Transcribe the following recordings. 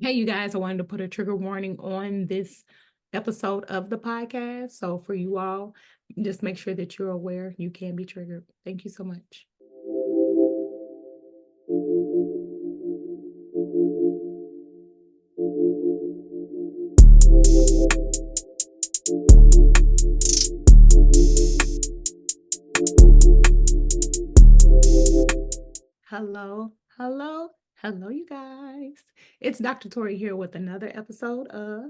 Hey, you guys, I wanted to put a trigger warning on this episode of the podcast. So, for you all, just make sure that you're aware you can be triggered. Thank you so much. Hello, hello, hello, you guys. It's Dr. Torie here with another episode of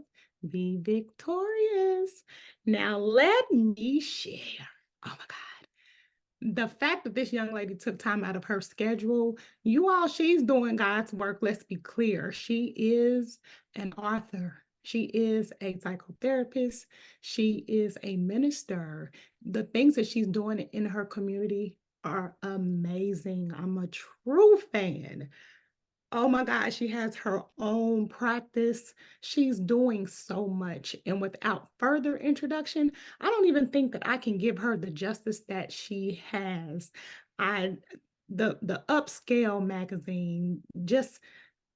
Be Victorious. Now, let me share. Oh my God. The fact that this young lady took time out of her schedule, you all, she's doing God's work. Let's be clear. She is an author. She is a psychotherapist. She is a minister. The things that she's doing in her community are amazing. I'm a true fan. Oh my God, she has her own practice. She's doing so much. And without further introduction, I don't even think that I can give her the justice that she has. I the upscale magazine, just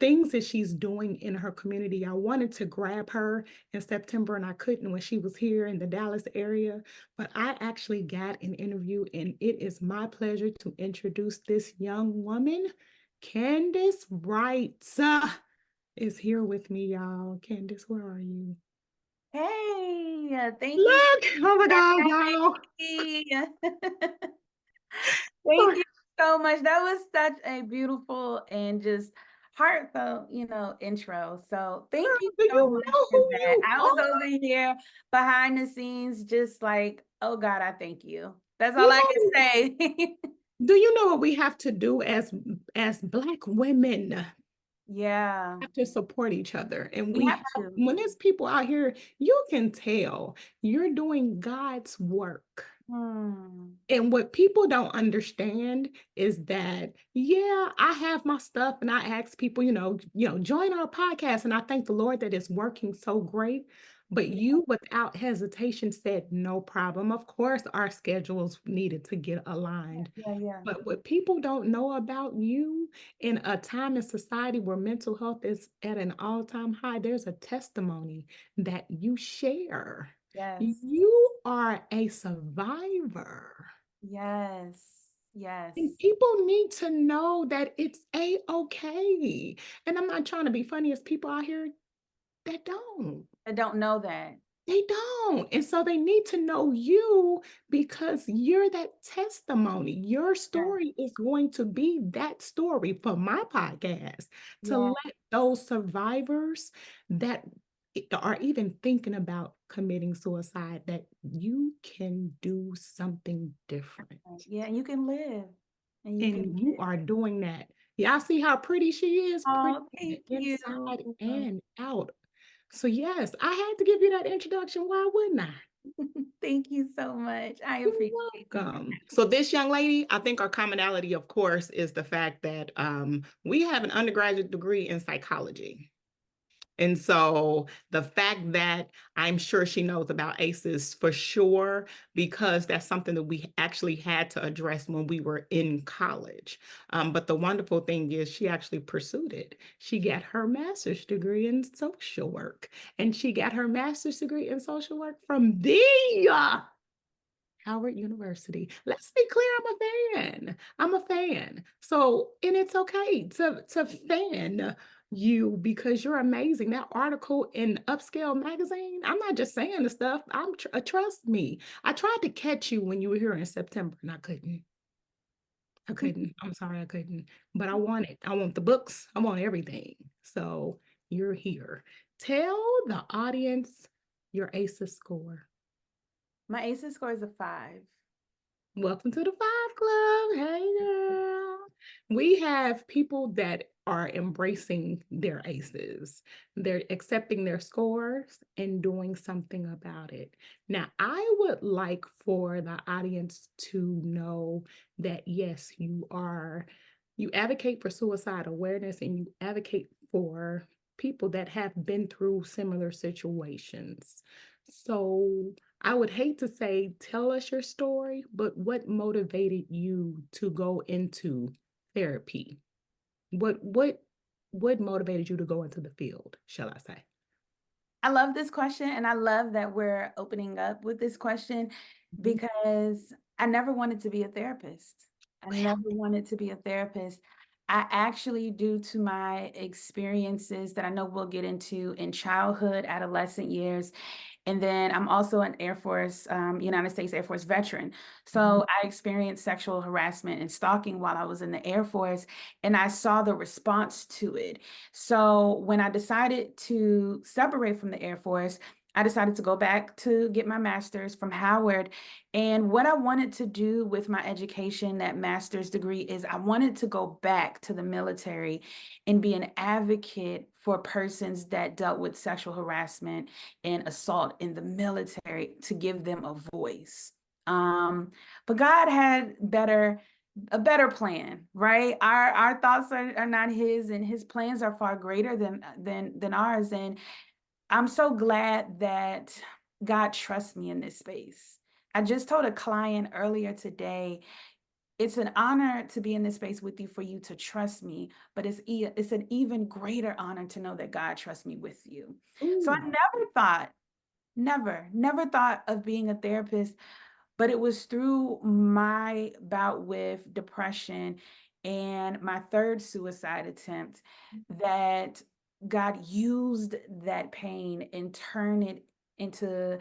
things that she's doing in her community. I wanted to grab her in September and I couldn't when she was here in the Dallas area, but I actually got an interview and it is my pleasure to introduce this young woman. Candace Wright is here with me, y'all. Candace, where are you? Hey, thank you Look, oh my for God, having y'all. me. Thank you so much. That was such a beautiful and just heartfelt, intro. So thank you Do so you much know for who that. you I was over are? here behind the scenes, just like, oh God, I thank you. That's all You I can know, say. do you know what we have to do as Black women? Yeah, Have to support each other. And we we have have, to. when there's people out here, you can tell you're doing God's work. Hmm. And what people don't understand is that, yeah, I have my stuff and I ask people, join our podcast. And I thank the Lord that it's working so great. But Yeah, you, without hesitation, said no problem. Of course, our schedules needed to get aligned. yeah, yeah. But what people don't know about you in a time in society where mental health is at an all-time high, there's a testimony that you share. Yes, You are a survivor. yes, yes. And people need to know that it's a-okay. And I'm not trying to be funny as people out here that don't. I don't know that. They don't. And so they need to know you because you're that testimony. Your Yeah, story is going to be that story for my podcast to yeah. let those survivors that are even thinking about committing suicide that you can do something different. Yeah, and you can live. And you can And you live. are doing that. Y'all see how pretty she is? Pretty Oh, on the thank you. inside and out. So yes, I had to give you that introduction. Why wouldn't I? Thank you so much. I You're appreciate welcome. that. So this young lady, I think our commonality, of course, is the fact that we have an undergraduate degree in psychology. And so the fact that I'm sure she knows about ACEs for sure, because that's something that we actually had to address when we were in college. But the wonderful thing is she actually pursued it. She got her master's degree in social work, and she got her master's degree in social work from the Howard University. Let's be clear, I'm a fan. I'm a fan. So, and it's okay to fan you because you're amazing. That article in Upscale magazine, I'm not just saying the stuff. Trust me. I tried to catch you when you were here in September and I couldn't. I couldn't. I'm sorry I couldn't. But I want it. I want the books. I want everything. So, you're here. Tell the audience your ACEs score. My ACEs score is a 5. Welcome to the Five Club. Hey, girl. We have people that are embracing their aces. They're accepting their scores and doing something about it. Now, I would like for the audience to know that yes, you advocate for suicide awareness and you advocate for people that have been through similar situations. So, I would hate to say, tell us your story, but what motivated you to go into therapy? What what motivated you to go into the field, shall I say? I love this question, and I love that we're opening up with this question Mhm. because I never wanted to be a therapist. I Wow. never wanted to be a therapist. I actually, due to my experiences that I know we'll get into in childhood, adolescent years, and then I'm also an Air Force, United States Air Force veteran. Mhm. So I experienced sexual harassment and stalking while I was in the Air Force, and I saw the response to it. So when I decided to separate from the Air Force, I decided to go back to get my master's from Howard. And what I wanted to do with my education, that master's degree, is I wanted to go back to the military and be an advocate for persons that dealt with sexual harassment and assault in the military to give them a voice. But God had a better plan, right? Our thoughts are not his, and his plans are far greater than ours. And I'm so glad that God trusts me in this space. I just told a client earlier today, it's an honor to be in this space with you, for you to trust me, but it's an even greater honor to know that God trusts me with you. So I Ooh. never thought of being a therapist, but it was through my bout with depression and my third suicide attempt that God used that pain and turned it into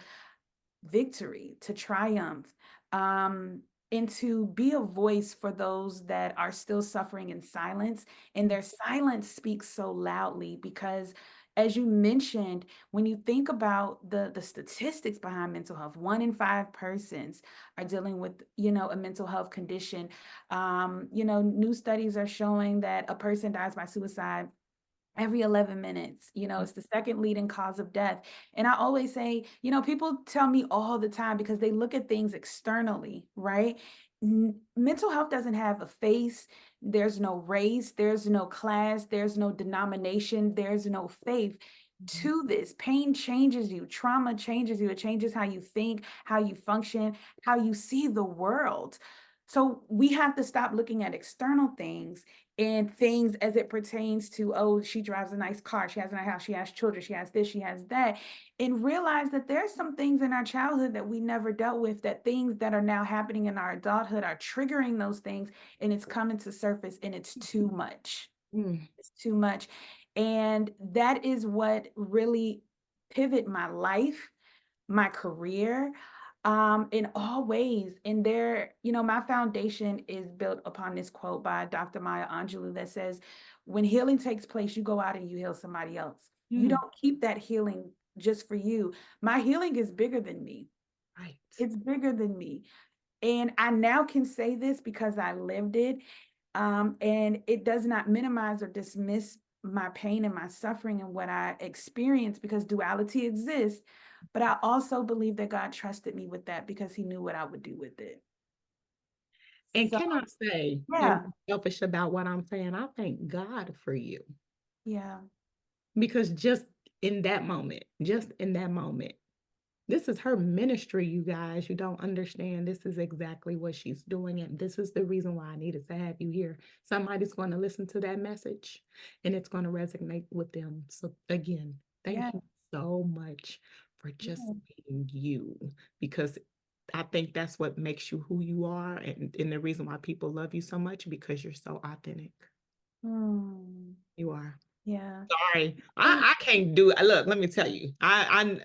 victory, to triumph, um, and to be a voice for those that are still suffering in silence. And their silence speaks so loudly because, as you mentioned, when you think about the statistics behind mental health, 1 in 5 persons are dealing with, a mental health condition. New studies are showing that a person dies by suicide every 11 minutes. It's the second leading cause of death. And I always say, people tell me all the time because they look at things externally, right? Mental health doesn't have a face. There's no race, there's no class, there's no denomination, there's no faith Mhm. to this. Pain changes you, trauma changes you, it changes how you think, how you function, how you see the world. So we have to stop looking at external things and things as it pertains to, oh, she drives a nice car, she has a nice house, she has children, she has this, she has that, and realize that there's some things in our childhood that we never dealt with, that things that are now happening in our adulthood are triggering those things, and it's coming to surface, and it's too much. Mm. It's too much. And that is what really pivot my life, my career, in all ways. And my foundation is built upon this quote by Dr. Maya Angelou that says, when healing takes place, you go out and you heal somebody else. You Mm. don't keep that healing just for you. My healing is bigger than me. Right. It's bigger than me. And I now can say this because I lived it. And it does not minimize or dismiss my pain and my suffering and what I experienced, because duality exists. But I also believe that God trusted me with that because he knew what I would do with it. And So, can I say, and yeah, be selfish about what I'm saying, I thank God for you yeah, because just in that moment, this is her ministry, you guys. You don't understand. This is exactly what she's doing. And this is the reason why I needed to have you here. Somebody's going to listen to that message and it's going to resonate with them. So, again, yeah, thank you so much for just yeah. being you because I think that's what makes you who you are. And the reason why people love you so much because you're so authentic. Hmm, You are. yeah. Sorry, Thank I can't do it. Look, let me tell you, I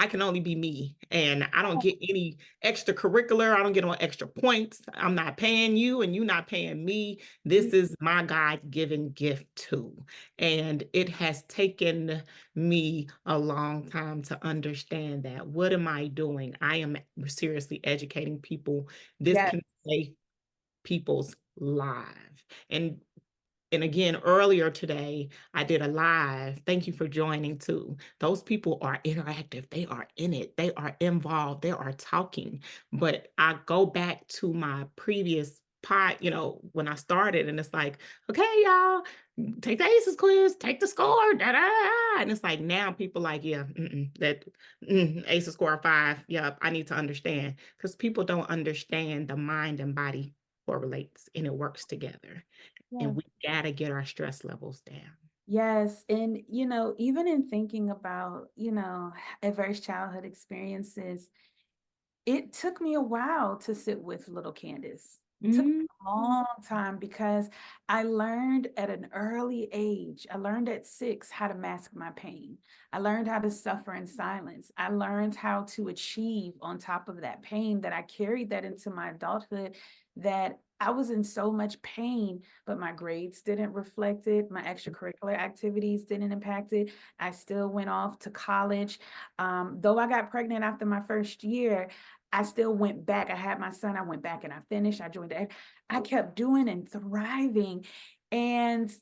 can only be me, and I don't get any extracurricular. I don't get on extra points. I'm not paying you, and you not paying me. This you. is my God-given gift too, and it has taken me a long time to understand that. What am I doing? I am seriously educating people. This Yes, can save people's lives, and again, earlier today, I did a live. Thank you for joining too. Those people are interactive. They are in it. They are involved. They are talking. But I go back to my previous pod, when I started, and it's like, okay, y'all, take the ACEs quiz, take the score, da da da. And it's like now people like, yeah, ACEs score 5. Yep, I need to understand because people don't understand the mind and body correlates and it works together yeah. and we gotta get our stress levels down. Yes. And, even in thinking about, adverse childhood experiences, it took me a while to sit with little Candace. Took me Mm, a long time because I learned at an early age. I learned at 6 how to mask my pain. I learned how to suffer in silence. I learned how to achieve on top of that pain, that I carried that into my adulthood, that I was in so much pain, but my grades didn't reflect it. My extracurricular activities didn't impact it. I still went off to college. Though I got pregnant after my first year, I still went back. I had my son. I went back and I finished. I joined the, I kept doing and thriving and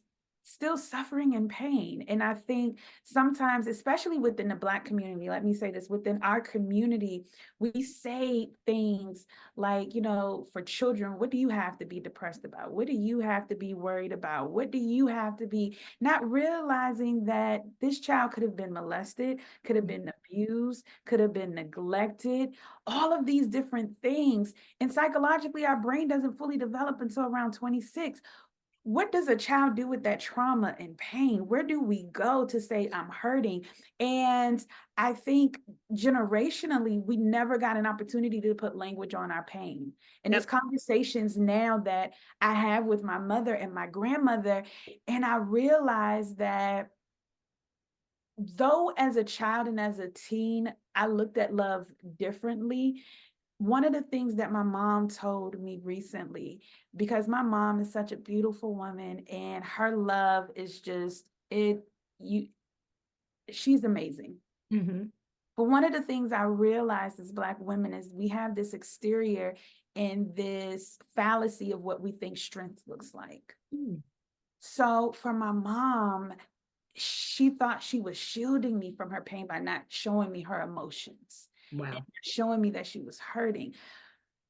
still suffering and pain. And I think sometimes, especially within the Black community, let me say this, within our community, we say things like, for children, what do you have to be depressed about? What do you have to be worried about? What do you have to be, not realizing that this child could have been molested, could have been abused, could have been neglected, all of these different things. And psychologically, our brain doesn't fully develop until around 26. What does a child do with that trauma and pain? Where do we go to say, I'm hurting? And I think generationally, we never got an opportunity to put language on our pain. And it's yep. conversations now that I have with my mother and my grandmother. And I realize that though as a child and as a teen, I looked at love differently. One of the things that my mom told me recently, because my mom is such a beautiful woman and her love is just you she's amazing. Mm-hmm. But one of the things I realized as Black women is we have this exterior and this fallacy of what we think strength looks like. Mm. So for my mom, she thought she was shielding me from her pain by not showing me her emotions and Wow. showing me that she was hurting.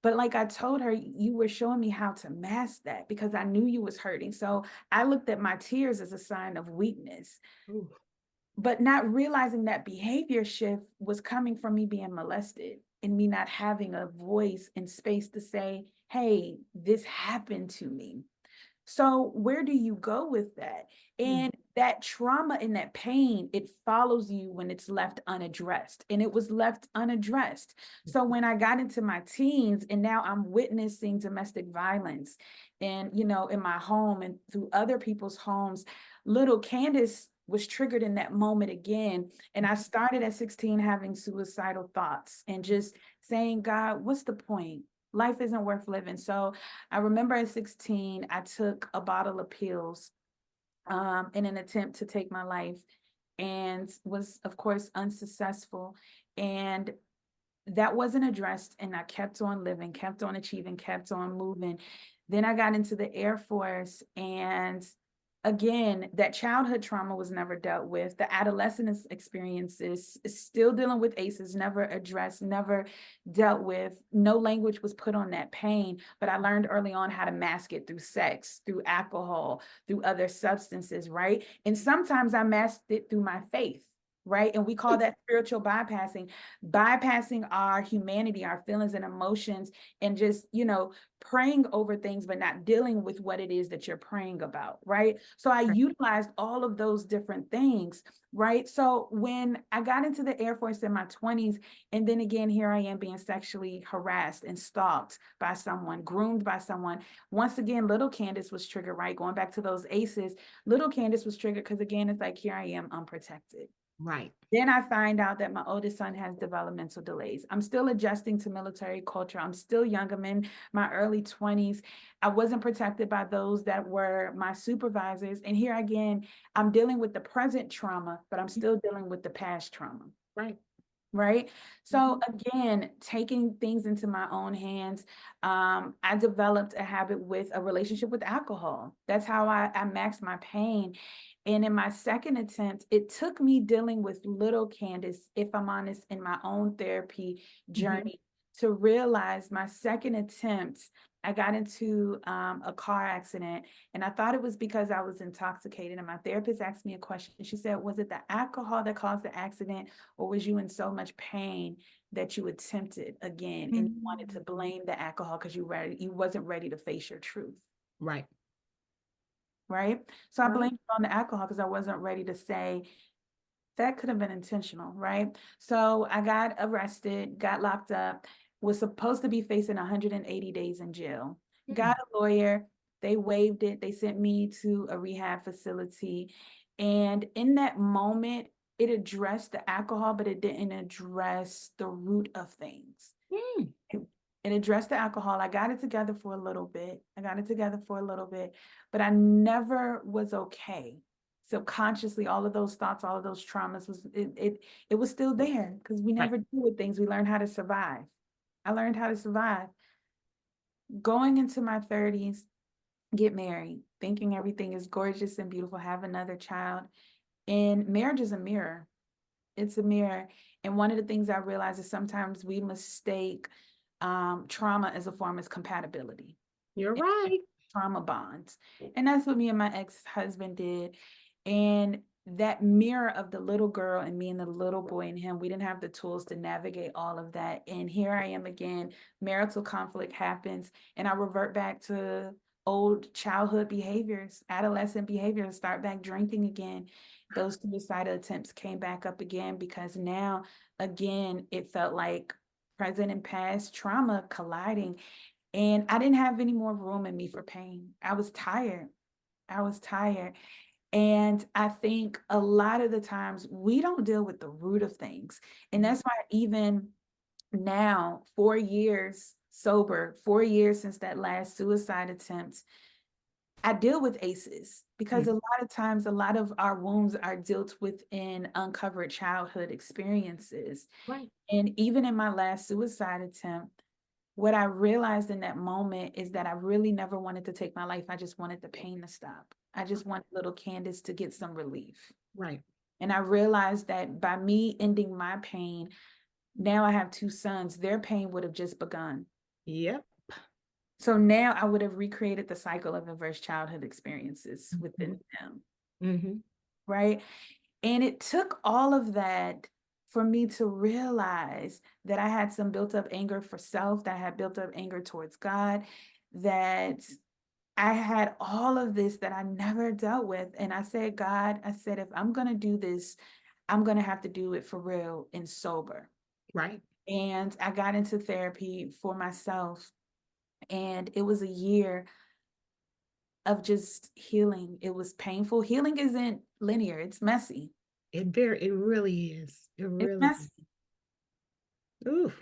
But like I told her, you were showing me how to mask that because I knew you was hurting. So I looked at my tears as a sign of weakness, Ooh. but not realizing that behavior shift was coming from me being molested and me not having a voice and space to say, hey, this happened to me. So where do you go with that? Mm. And that trauma and that pain, it follows you when it's left unaddressed. And it was left unaddressed. So when I got into my teens and now I'm witnessing domestic violence and, in my home and through other people's homes, little Candace was triggered in that moment again. And I started at 16 having suicidal thoughts and just saying, God, what's the point? Life isn't worth living. So I remember at 16, I took a bottle of pills in an attempt to take my life and was, of course, unsuccessful. And that wasn't addressed. And I kept on living, kept on achieving, kept on moving. Then I got into the Air Force and again, that childhood trauma was never dealt with. The adolescent experiences is still dealing with ACEs, never addressed, never dealt with. No language was put on that pain, but I learned early on how to mask it through sex, through alcohol, through other substances, right? And sometimes I masked it through my faith. Right. And we call that spiritual bypassing our humanity, our feelings and emotions, and just, praying over things, but not dealing with what it is that you're praying about, right? So I utilized all of those different things, right? So when I got into the Air Force in my 20s, and then again, here I am being sexually harassed and stalked by someone, groomed by someone. Once again, little Candace was triggered, right? Going back to those ACEs, little Candace was triggered because again, it's like, here I am unprotected. Right. Then I find out that my oldest son has developmental delays. I'm still adjusting to military culture. I'm still young. I'm in my early 20s. I wasn't protected by those that were my supervisors. And here again, I'm dealing with the present trauma, but I'm still dealing with the past trauma. Right. Right. So Mhm. again, taking things into my own hands, I developed a habit with a relationship with alcohol. That's how I maxed my pain. And in my second attempt, it took me dealing with little Candace, if I'm honest, in my own therapy Mhm. journey to realize my second attempt, I got into a car accident and I thought it was because I was intoxicated. And my therapist asked me a question. She said, was it the alcohol that caused the accident, or was you in so much pain that you attempted again and you wanted to Mm. blame the alcohol because you wasn't ready to face your truth? Right. right? So I Right. blamed it on the alcohol because I wasn't ready to say that could have been intentional, right? So I got arrested, got locked up, was supposed to be facing 180 days in jail. Mm. Got a lawyer, they waived it, they sent me to a rehab facility. And in that moment, it addressed the alcohol, but it didn't address the root of things. Mm. It addressed the alcohol. I got it together for a little bit. But I never was okay. Subconsciously, all of those thoughts, all of those traumas it was still there because we Right. never deal with things. We learn how to survive. I learned how to survive. Going into my 30s, get married, thinking everything is gorgeous and beautiful, have another child. And marriage is a mirror. It's a mirror. And one of the things I realize is sometimes we mistake trauma as a form of compatibility, You're right. trauma bonds. And that's what me and my ex-husband did. And that mirror of the little girl and me and the little boy and him, we didn't have the tools to navigate all of that. And here I am again, marital conflict happens, and I revert back to old childhood behaviors, adolescent behaviors, start back drinking again. Those suicidal attempts came back up again because now, again, it felt like present and past trauma colliding. And I didn't have any more room in me for pain. I was tired. I was tired. And I think a lot of the times we don't deal with the root of things. And that's why even now, 4 years sober, 4 years since that last suicide attempt, I deal with ACEs because Mm. a lot of times, a lot of our wounds are dealt within uncovered childhood experiences. Right. And even in my last suicide attempt, what I realized in that moment is that I really never wanted to take my life. I just wanted the pain to stop. I just wanted little Candace to get some relief. Right. And I realized that by me ending my pain, now I have two sons, their pain would have just begun. Yep. So now I would have recreated the cycle of adverse childhood experiences Mm-hmm. within them, Mm-hmm. right? And it took all of that for me to realize that I had some built up anger for self, that I had built up anger towards God, that I had all of this that I never dealt with. And I said, God, I said, if I'm going to do this, I'm going to have to do it for real and sober. Right. And I got into therapy for myself. And it was a year of just healing. It was painful. Healing isn't linear, it's messy. It really is. It It's really is. messy. Oof.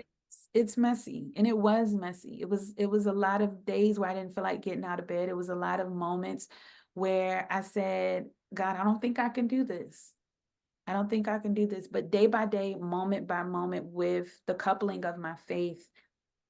It's messy, and it was messy. It was a lot of days where I didn't feel like getting out of bed. It was a lot of moments where I said, God, I don't think I can do this. I don't think I can do this. But day by day, moment by moment, with the coupling of my faith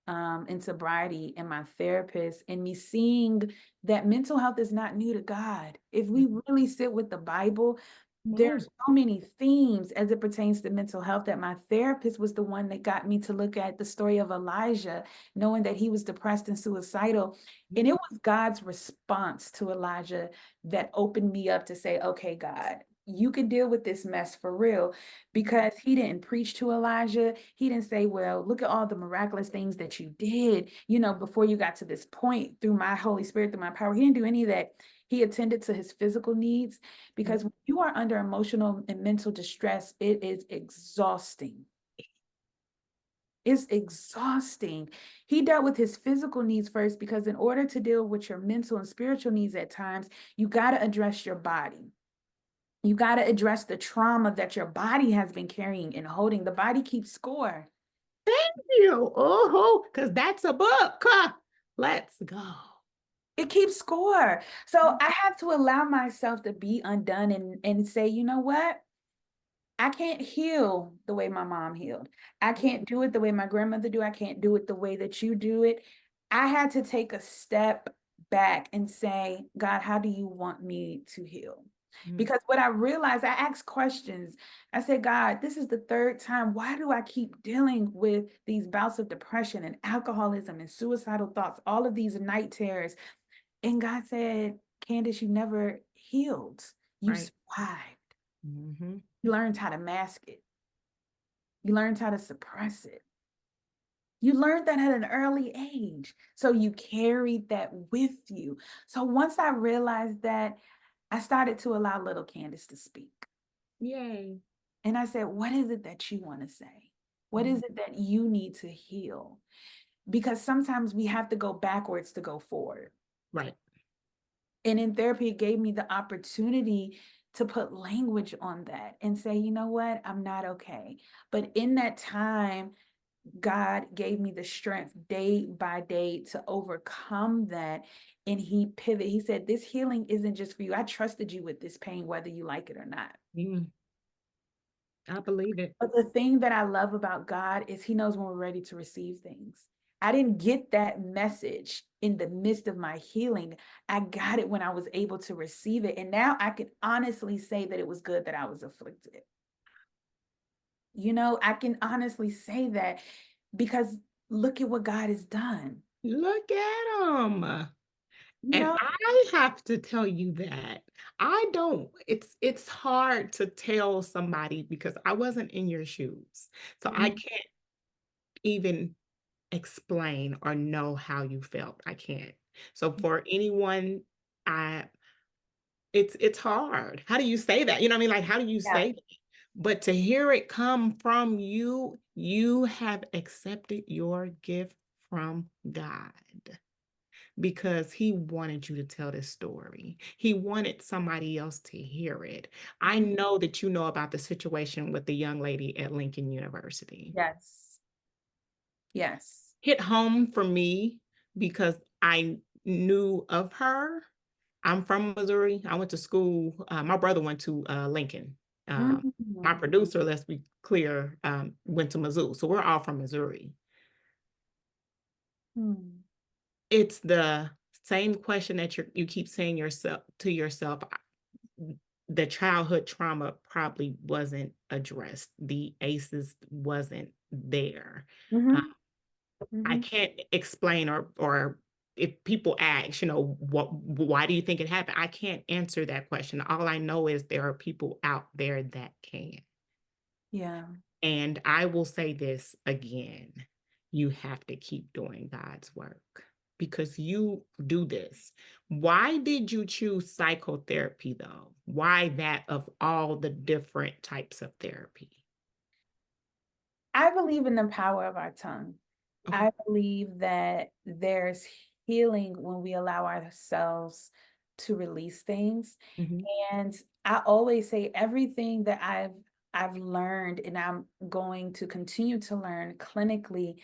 and sobriety and my therapist, and me seeing that mental health is not new to God. If we really sit with the Bible, there are Mm. so many themes as it pertains to mental health that my therapist was the one that got me to look at the story of Elijah, knowing that he was depressed and suicidal. And it was God's response to Elijah that opened me up to say, okay, God, you can deal with this mess for real, because he didn't preach to Elijah. He didn't say, well, look at all the miraculous things that you did, before you got to this point through my Holy Spirit, through my power. He didn't do any of that. He attended to his physical needs, because when you are under emotional and mental distress, it is exhausting. It's exhausting. He dealt with his physical needs first, because in order to deal with your mental and spiritual needs at times, you got to address your body. You got to address the trauma that your body has been carrying and holding. The body keeps score. Thank you. Oh, because that's a book. Huh. Let's go. It keeps score. So I have to allow myself to be undone and say, you know what? I can't heal the way my mom healed. I can't do it the way my grandmother do. I can't do it the way that you do it. I had to take a step back and say, God, how do you want me to heal? Mm. Because what I realized, I asked questions. I said, God, this is the third time. Why do I keep dealing with these bouts of depression and alcoholism and suicidal thoughts, all of these night terrors? And God said, Candace, you never healed. You Right. survived. Mm-hmm. You learned how to mask it. You learned how to suppress it. You learned that at an early age. So you carried that with you. So once I realized that, I started to allow little Candace to speak. Yay. And I said, what is it that you want to say? What is it that you need to heal? Because sometimes we have to go backwards to go forward. Right. And in therapy, it gave me the opportunity to put language on that and say, you know what, I'm not okay. But in that time, God gave me the strength day by day to overcome that. And he pivoted. He said, this healing isn't just for you. I trusted you with this pain, whether you like it or not. Mm, I believe it. But the thing that I love about God is he knows when we're ready to receive things. I didn't get that message in the midst of my healing. I got it when I was able to receive it. And now I can honestly say that it was good that I was afflicted. You know, I can honestly say that because look at what God has done. Look at them. You And know, I have to tell you that I don't, it's hard to tell somebody because I wasn't in your shoes. So I Mhm. can't even explain or know how you felt. I can't. So for anyone, I it's hard. How do you say that? You know what I mean? Like, how do you Yeah. say that? But to hear it come from you, you have accepted your gift from God because he wanted you to tell this story. He wanted somebody else to hear it. I Mhm. know that you know about the situation with the young lady at Lincoln University. Yes. Yes. Hit home for me because I knew of her. I'm from Missouri. I went to school. My brother went to Lincoln. My Mhm. producer, let's be clear, went to Mizzou. So we're all from Missouri. Hmm. It's the same question that you keep saying yourself to yourself. The childhood trauma probably wasn't addressed. The ACEs wasn't there. Uh, Mhm. I Mhm. can't explain or if people ask, why do you think it happened? I can't answer that question. All I know is there are people out there that can. Yeah. And I will say this again, you have to keep doing God's work because you do this. Why did you choose psychotherapy though? Why that of all the different types of therapy? I believe in the power of our tongue. Okay. I believe that there's healing when we allow ourselves to release things. Mhm. And I always say everything that I've learned and I'm going to continue to learn clinically,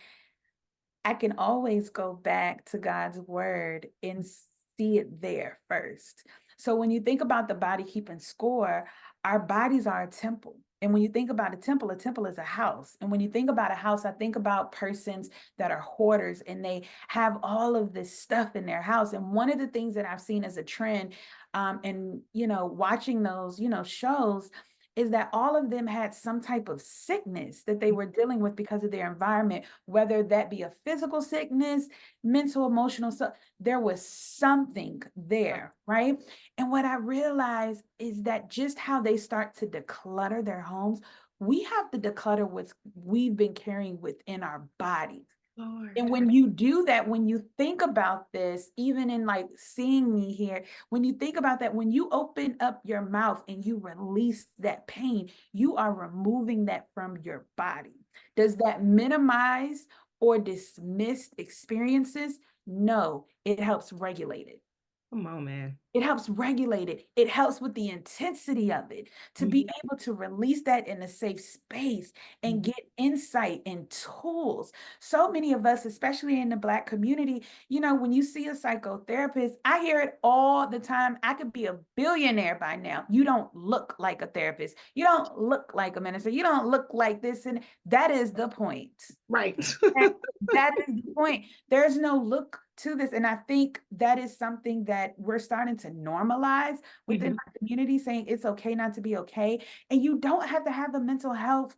I can always go back to God's word and see it there first. So when you think about the body keeping score, our bodies are a temple. And when you think about a temple is a house. And when you think about a house, I think about persons that are hoarders and they have all of this stuff in their house. And one of the things that I've seen as a trend, and watching those, shows, is that all of them had some type of sickness that they were dealing with because of their environment, whether that be a physical sickness, mental, emotional, so there was something there, right? And what I realized is that just how they start to declutter their homes, we have to declutter what we've been carrying within our bodies. And Lord. when you do that, when you think about this, even in like seeing me here, when you think about that, when you open up your mouth and you release that pain, you are removing that from your body. Does that minimize or dismiss experiences? No, it helps regulate it. Come on, man. It helps regulate it. It helps with the intensity of it to be Mhm. able to release that in a safe space and Mhm. get insight and tools. So many of us, especially in the Black community, when you see a psychotherapist, I hear it all the time. I could be a billionaire by now. You don't look like a therapist. You don't look like a minister. You don't look like this. And that is the point. Right. And that is the point. There's no look to this. And I think that is something that we're starting to normalize within Mhm. our community, saying it's okay not to be okay. And you don't have to have a mental health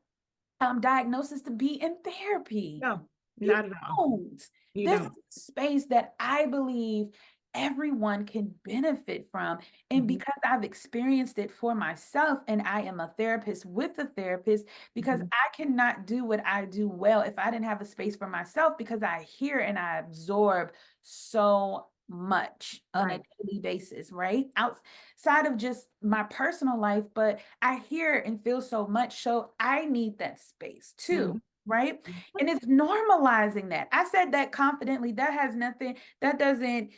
diagnosis to be in therapy. No, You not at all. don't. You This is don't. a space that I believe everyone can benefit from. And Mhm. because I've experienced it for myself, and I am a therapist with a therapist, because Mhm. I cannot do what I do well if I didn't have a space for myself, because I hear and I absorb so much on a Right. daily basis, right? Outside of just my personal life, but I hear and feel so much. So I need that space too. Mhm. Right. And it's normalizing that. I said that confidently. That has nothing, that doesn't,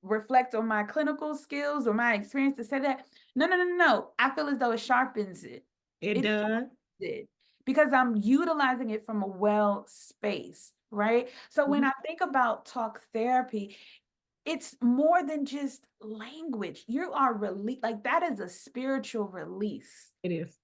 reflect on my clinical skills or my experience to say that. No, no, no, no, no. I feel as though it sharpens it. It It does. sharpens it because I'm utilizing it from a well space, right? So when Mhm. I think about talk therapy, it's more than just language. You are release, like that is a spiritual release. It is.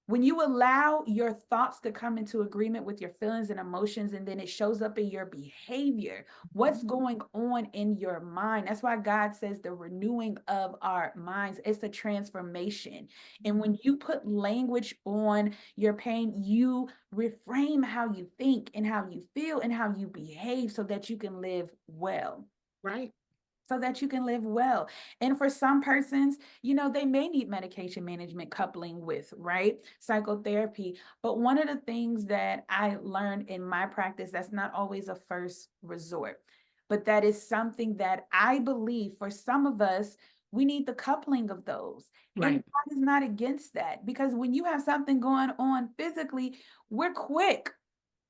When you allow your thoughts to come into agreement with your feelings and emotions, and then it shows up in your behavior, what's going on in your mind? That's why God says the renewing of our minds, it's a transformation. And when you put language on your pain, you reframe how you think and how you feel and how you behave so that you can live well. Right. So that you can live well. And for some persons, they may need medication management coupling with, right? Psychotherapy. But one of the things that I learned in my practice, that's not always a first resort, but that is something that I believe for some of us, we need the coupling of those. And Right. God is not against that, because when you have something going on physically, we're quick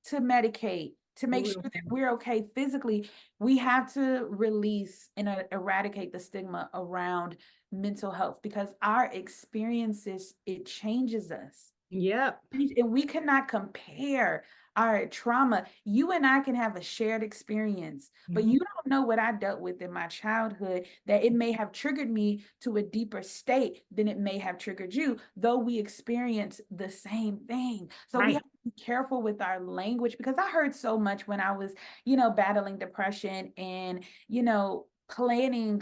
to medicate to make sure Real that quick. we're okay physically. We have to release and eradicate the stigma around mental health, because our experiences, it changes us. Yep. And we cannot compare our trauma. You and I can have a shared experience, but Mhm. you don't know what I dealt with in my childhood, that it may have triggered me to a deeper state than it may have triggered you, though we experience the same thing. So we have Right. to be careful with our language, because I heard so much when I was, battling depression and, planning,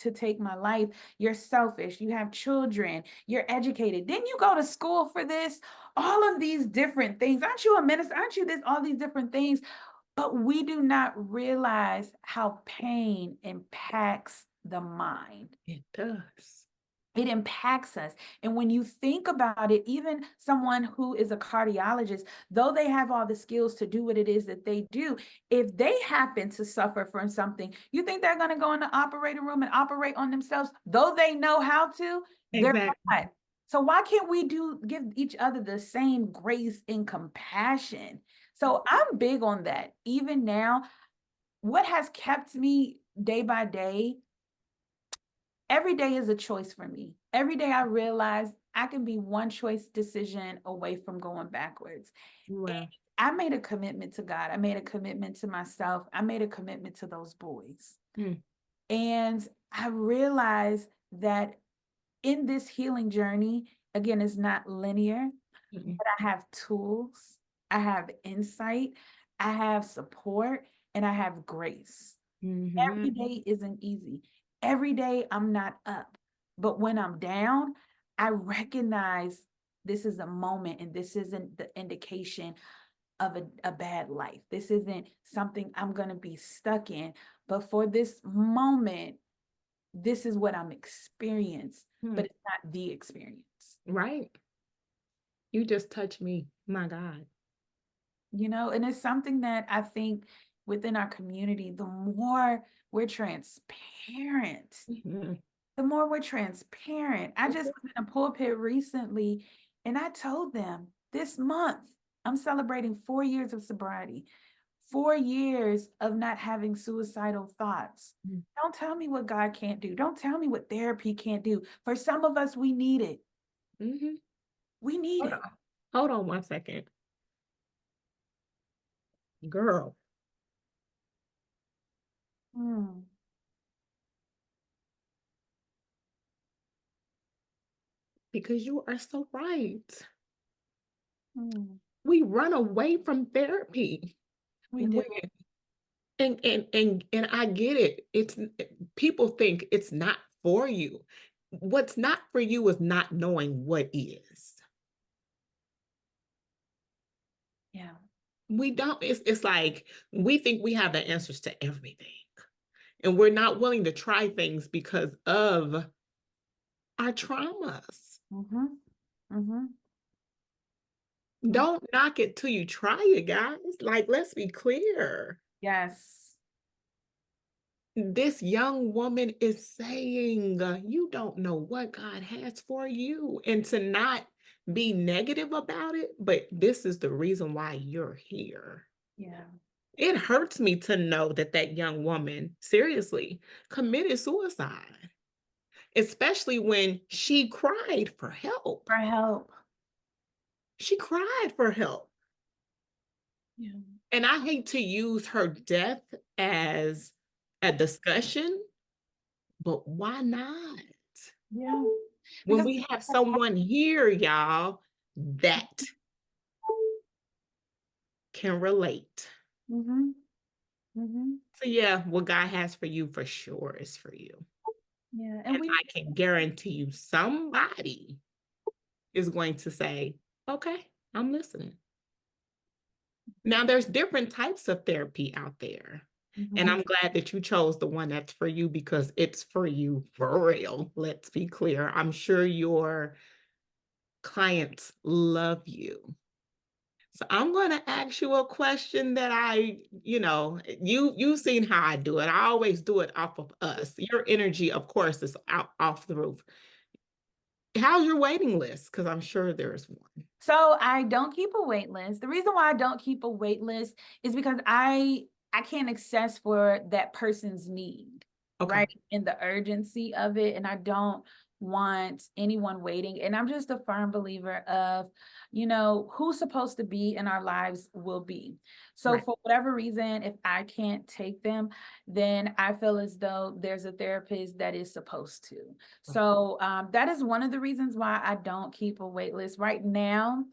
to take my life. You're selfish, you have children, you're educated, didn't you go to school for this? All of these different things. Aren't you a minister? Aren't you this? All these different things. But we do not realize how pain impacts the mind. It does. It impacts us. And when you think about it, even someone who is a cardiologist, though they have all the skills to do what it is that they do, if they happen to suffer from something, you think they're going to go in the operating room and operate on themselves? Though they know how to, they're Exactly. not. So why can't we give each other the same grace and compassion? So I'm big on that. Even now, what has kept me day by day, every day is a choice for me. Every day I realize I can be one choice decision away from going backwards. And Well. I made a commitment to God. I made a commitment to myself. I made a commitment to those boys. Mm. And I realized that in this healing journey, again, it's not linear, Mhm. but I have tools, I have insight, I have support, and I have grace. Every Mhm. day isn't easy. Every day I'm not up. But when I'm down, I recognize this is a moment and this isn't the indication of a bad life. This isn't something I'm going to be stuck in. But for this moment, this is what I'm experiencing, but Mm. it's not the experience. Right. You just touched me. My God. And it's something that I think within our community, we're transparent, Mhm. the more we're transparent. I just was in a pulpit recently and I told them this month, I'm celebrating 4 years of sobriety, 4 years of not having suicidal thoughts. Mhm. Don't tell me what God can't do. Don't tell me what therapy can't do. For some of us, we need it. Mhm. We need Hold it. on. Hold on 1 second. Girl, Mm, because you are so right. mm, We run away from therapy. we do. When, and I get it. People think it's not for you. What's not for you is not knowing what is. Yeah. We don't, it's like we think we have the answers to everything. And we're not willing to try things because of our traumas. Mm-hmm. Mm-hmm. Don't knock it till you try it, guys. Like, let's be clear. Yes. This young woman is saying, you don't know what God has for you, and to not be negative about it, but this is the reason why you're here. Yeah. It hurts me to know that that young woman, seriously, committed suicide, especially when she cried for help. For help. She cried for help. Yeah. And I hate to use her death as a discussion, but why not? Yeah. When Because we have someone here, y'all, that can relate. mm-hmm. Mm-hmm. So, yeah, what God has for you for sure is for you. Yeah. And And we I can guarantee you somebody is going to say, okay, I'm listening. Now, there's different types of therapy out there. And mm-hmm. I'm glad that you chose the one that's for you because it's for you for real. Let's be clear. I'm sure your clients love you. So I'm going to ask you a question that you've seen how I do it. I always do it off of us. Your energy, of course, is out off the roof. How's your waiting list? Because I'm sure there's one. So I don't keep a wait list. The reason why I don't keep a wait list is because I can't access for that person's need, Okay. right? In the urgency of it. And I don't want anyone waiting. And I'm just a firm believer of, who's supposed to be in our lives will be. So Right. for whatever reason, if I can't take them, then I feel as though there's a therapist that is supposed to. So that is one of the reasons why I don't keep a wait list right now.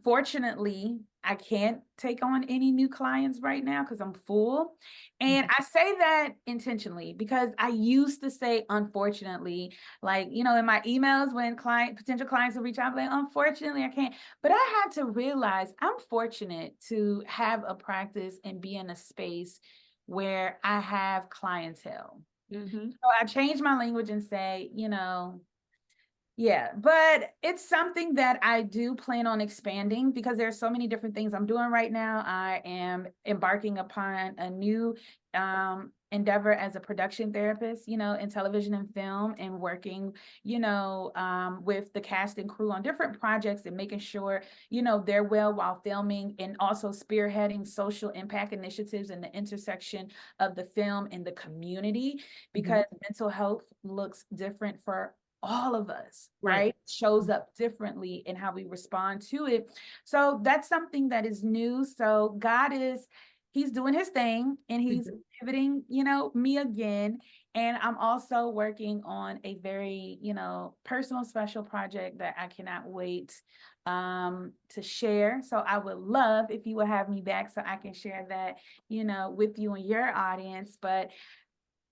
Fortunately, I can't take on any new clients right now because I'm full. And I say that intentionally because I used to say, unfortunately, like, in my emails when potential clients will reach out, like, unfortunately, I can't. But I had to realize I'm fortunate to have a practice and be in a space where I have clientele. Mm-hmm. So I changed my language and say, yeah, but it's something that I do plan on expanding because there's so many different things I'm doing right now. I am embarking upon a new endeavor as a production therapist, in television and film, and working, with the cast and crew on different projects and making sure, they're well while filming, and also spearheading social impact initiatives in the intersection of the film and the community, Mm-hmm. because mental health looks different for all of us, Right. right? Shows up differently in how we respond to it. So that's something that is new. So he's doing his thing and he's Mm-hmm. pivoting, me again. And I'm also working on a very, personal special project that I cannot wait to share. So I would love if you would have me back so I can share that, with you and your audience. But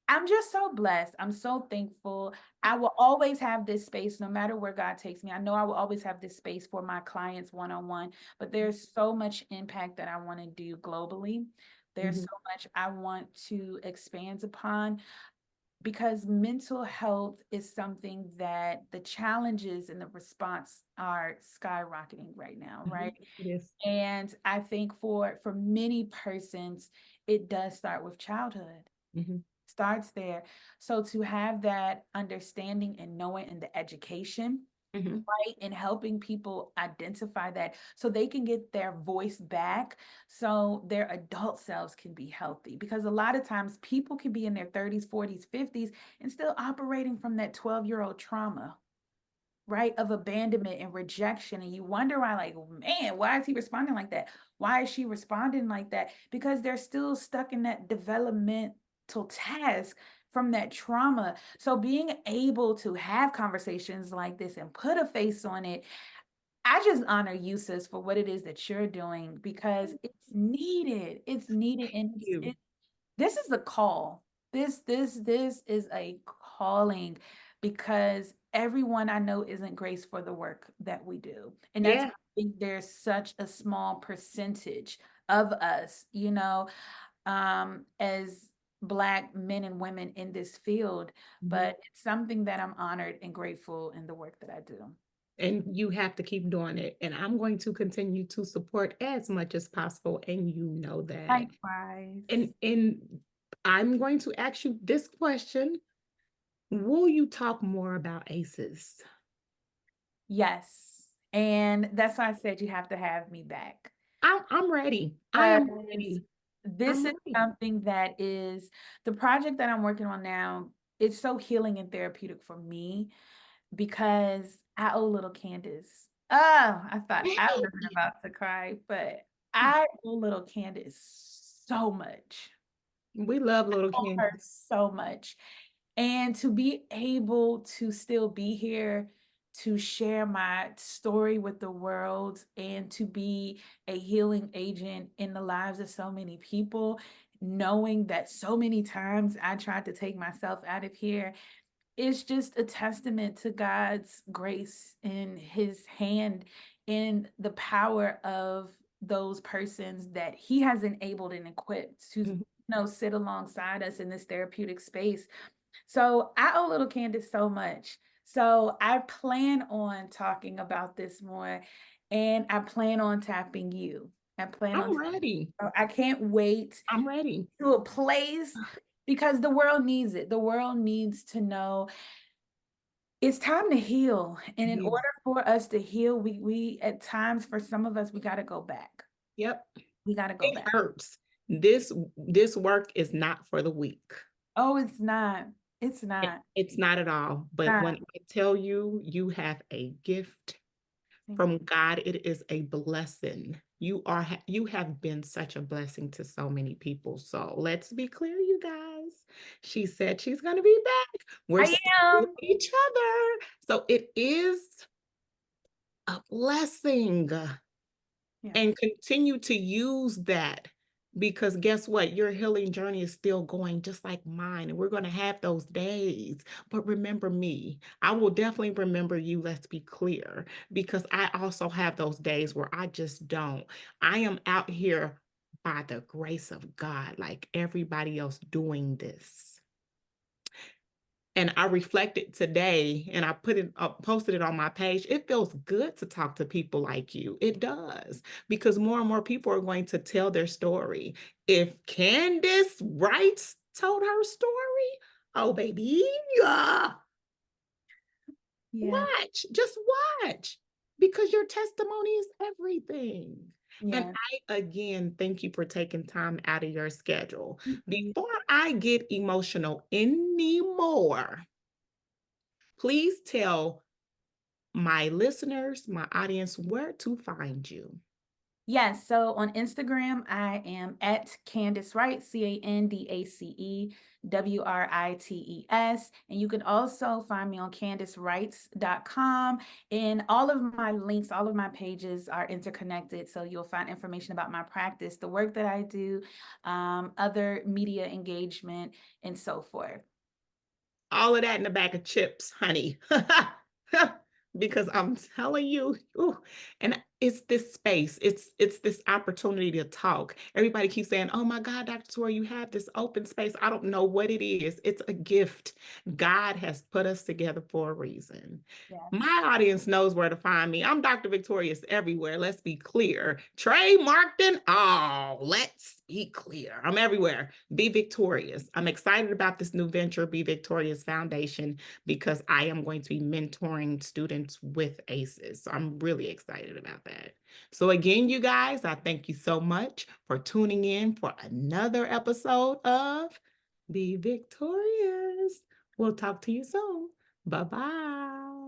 I'm just so blessed. I'm so thankful. I will always have this space no matter where God takes me. I know I will always have this space for my clients one-on-one, but there's so much impact that I want to do globally. There's Mm-hmm. so much I want to expand upon because mental health is something that the challenges and the response are skyrocketing right now, Mm-hmm. right? It is. And I think for many persons, it does start with childhood, Mm-hmm. starts there. So to have that understanding and knowing and the education, Mm-hmm. right, and helping people identify that so they can get their voice back, so their adult selves can be healthy. Because a lot of times people can be in their 30s, 40s, 50s and still operating from that 12-year-old trauma, right, of abandonment and rejection. And you wonder why, like, man, why is he responding like that? Why is she responding like that? Because they're still stuck in that developmental task from that trauma. So being able to have conversations like this and put a face on it, I just honor you, sis, for what it is that you're doing because it's needed. It's needed, and You. this is a call. This is a calling because everyone I know isn't graced for the work that we do. And that's why Yeah. I think there's such a small percentage of us, as Black men and women in this field, Mhm. but it's something that I'm honored and grateful in the work that I do. And you have to keep doing it. And I'm going to continue to support as much as possible. And you know that. Likewise. And I'm going to ask you this question. Will you talk more about ACEs? Yes. And that's why I said you have to have me back. I'm ready. I am Because ready. this I'm is ready. something that is the project that I'm working on now. It's so healing and therapeutic for me because I owe little Candace. Oh, I thought I Thank wasn't you. about to cry, but I owe little Candace so much. We love little I owe her Candace. so much. And to be able to still be here to share my story with the world and to be a healing agent in the lives of so many people, knowing that so many times I tried to take myself out of here, it's just a testament to God's grace and his hand in the power of those persons that he has enabled and equipped to Mhm. sit alongside us in this therapeutic space. So I owe little Candace so much. So I plan on talking about this more and I plan on tapping you. I plan on, I'm ready. I can't wait I'm ready. to a place because the world needs it. The world needs to know it's time to heal. And in Yes. order for us to heal, we at times, for some of us, we got to go back. Yep. We got to go It back. hurts. This work is not for the weak. Oh, it's not. It's not. It's not at all. But when Not. I tell you, you have a gift Thank from God, it is a blessing. You have been such a blessing to so many people. So let's be clear, you guys. She said she's going to be back. We're I still with am. each other. So it is a blessing. Yes. And continue to use that because guess what? Your healing journey is still going just like mine. And we're going to have those days. But remember me. I will definitely remember you. Let's be clear because I also have those days where I just don't. I am out here by the grace of God, like everybody else doing this. And I reflected today and I put it up, posted it on my page. It feels good to talk to people like you. It does, because more and more people are going to tell their story. If Candace Wright told her story, oh, baby, yeah, Yeah. watch, just watch, because your testimony is everything. And Yeah. I, again, thank you for taking time out of your schedule. Thank you. Before I get emotional anymore, please tell my listeners, my audience, where to find you. Yes. So on Instagram, I am at Candace Wright, CandaceWrites. And you can also find me on CandaceWrites.com. And all of my links, all of my pages are interconnected. So you'll find information about my practice, the work that I do, other media engagement, and so forth. All of that in a bag of chips, honey. Because I'm telling you, ooh, and it's this space, it's this opportunity to talk. Everybody keeps saying, "Oh my God, Dr. Torie, you have this open space." I don't know what it is. It's a gift. God has put us together for a reason. Yes. My audience knows where to find me. I'm Dr. VicTORIEus everywhere. Let's be clear. Trademarked and all. Let's be clear. I'm everywhere. Be victorious. I'm excited about this new venture, Be Victorious Foundation, because I am going to be mentoring students with ACEs. So I'm really excited about that. So again, you guys, I thank you so much for tuning in for another episode of Be Victorious. We'll talk to you soon. Bye-bye.